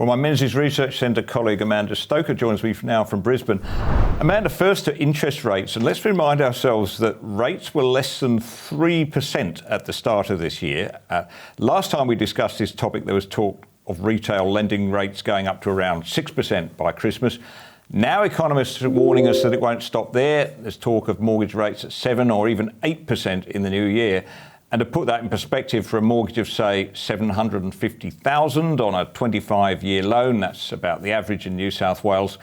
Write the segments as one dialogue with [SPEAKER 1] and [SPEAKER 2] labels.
[SPEAKER 1] Well, my Menzies Research Centre colleague Amanda Stoker joins me now from Brisbane. Amanda, first to interest rates, and let's remind ourselves that rates were less than 3% at the start of this year. Last time we discussed this topic, there was talk of retail lending rates going up to around 6% by Christmas. Now economists are warning us that it won't stop there. There's talk of mortgage rates at 7 or even 8% in the new year. And to put that in perspective, for a mortgage of, say, $750,000 on a 25-year loan, that's about the average in New South Wales,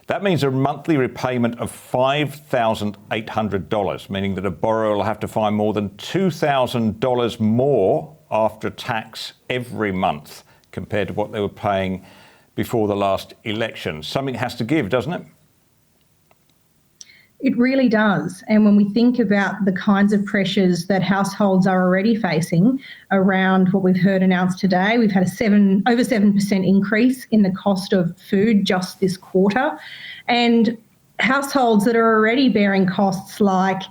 [SPEAKER 1] that means a monthly repayment of $5,800, meaning that a borrower will have to find more than $2,000 more after tax every month compared to what they were paying before the last election. Something has to give, doesn't it?
[SPEAKER 2] It really does. And when we think about the kinds of pressures that households are already facing around what we've heard announced today, we've had over 7% increase in the cost of food just this quarter. And households that are already bearing costs like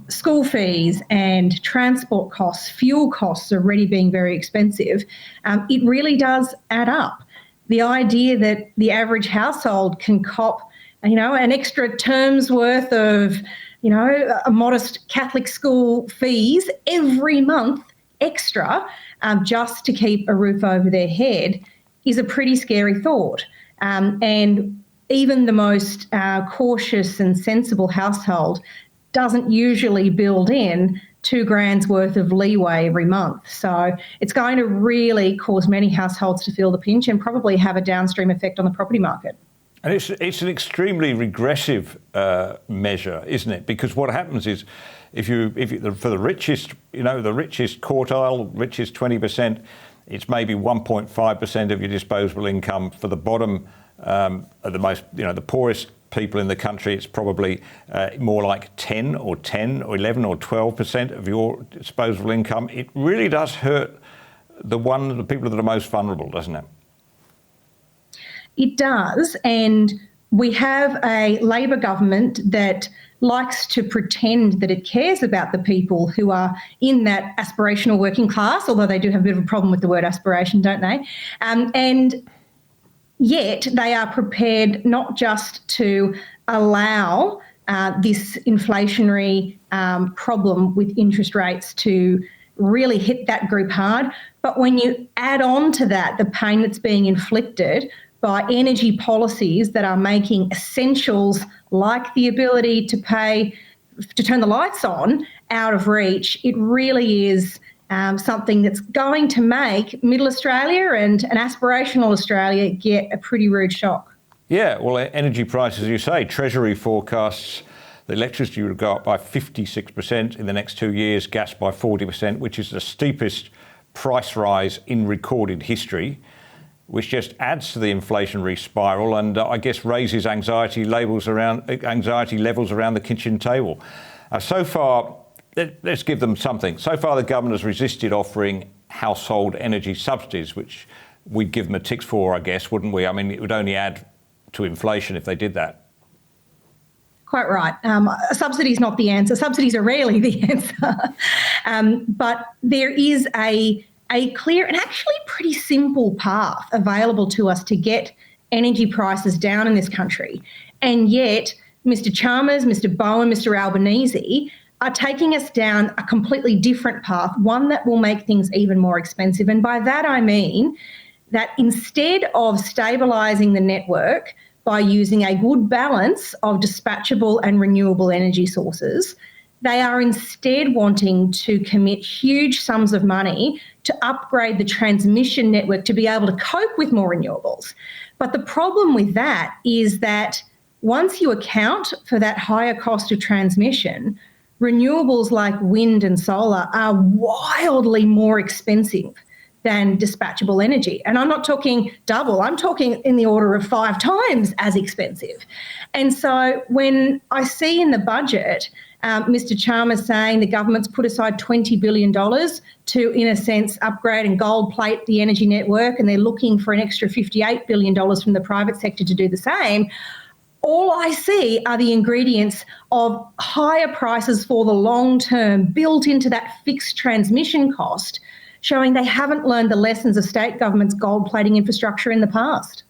[SPEAKER 2] school fees and transport costs, fuel costs already being very expensive, it really does add up. The idea that the average household can cop an extra term's worth of, a modest Catholic school fees every month extra just to keep a roof over their head is a pretty scary thought. And even the most cautious and sensible household doesn't usually build in $2,000 worth of leeway every month. So it's going to really cause many households to feel the pinch and probably have a downstream effect on the property market.
[SPEAKER 1] And it's an extremely regressive measure, isn't it? Because what happens is, if you for the richest, the richest quartile, richest 20%, it's maybe 1.5% of your disposable income. For the bottom, the most, the poorest people in the country, it's probably more like 10 or 11 or 12% of your disposable income. It really does hurt the people that are most vulnerable, doesn't it?
[SPEAKER 2] It does, and we have a Labor government that likes to pretend that it cares about the people who are in that aspirational working class, although they do have a bit of a problem with the word aspiration, don't they? And yet they are prepared not just to allow this inflationary problem with interest rates to really hit that group hard, but when you add on to that the pain that's being inflicted by energy policies that are making essentials like the ability to turn the lights on out of reach, it really is something that's going to make middle Australia and an aspirational Australia get a pretty rude shock.
[SPEAKER 1] Yeah, well, energy prices, as you say, Treasury forecasts the electricity will go up by 56% in the next 2 years, gas by 40%, which is the steepest price rise in recorded history, which just adds to the inflationary spiral and I guess raises anxiety levels around the kitchen table. So far, let's give them something. So far, the government has resisted offering household energy subsidies, which we'd give them a tick for, I guess, wouldn't we? I mean, it would only add to inflation if they did that.
[SPEAKER 2] Quite right. A subsidy is not the answer. Subsidies are rarely the answer. But there is a clear and actually pretty simple path available to us to get energy prices down in this country. And yet, Mr Chalmers, Mr Bowen, Mr Albanese are taking us down a completely different path, one that will make things even more expensive. And by that I mean that instead of stabilising the network by using a good balance of dispatchable and renewable energy sources, they are instead wanting to commit huge sums of money to upgrade the transmission network to be able to cope with more renewables. But the problem with that is that once you account for that higher cost of transmission, renewables like wind and solar are wildly more expensive than dispatchable energy. And I'm not talking double, I'm talking in the order of 5 times as expensive. And so when I see in the budget Mr Chalmers saying the government's put aside $20 billion to, in a sense, upgrade and gold plate the energy network, and they're looking for an extra $58 billion from the private sector to do the same, all I see are the ingredients of higher prices for the long term built into that fixed transmission cost, showing they haven't learned the lessons of state governments gold plating infrastructure in the past.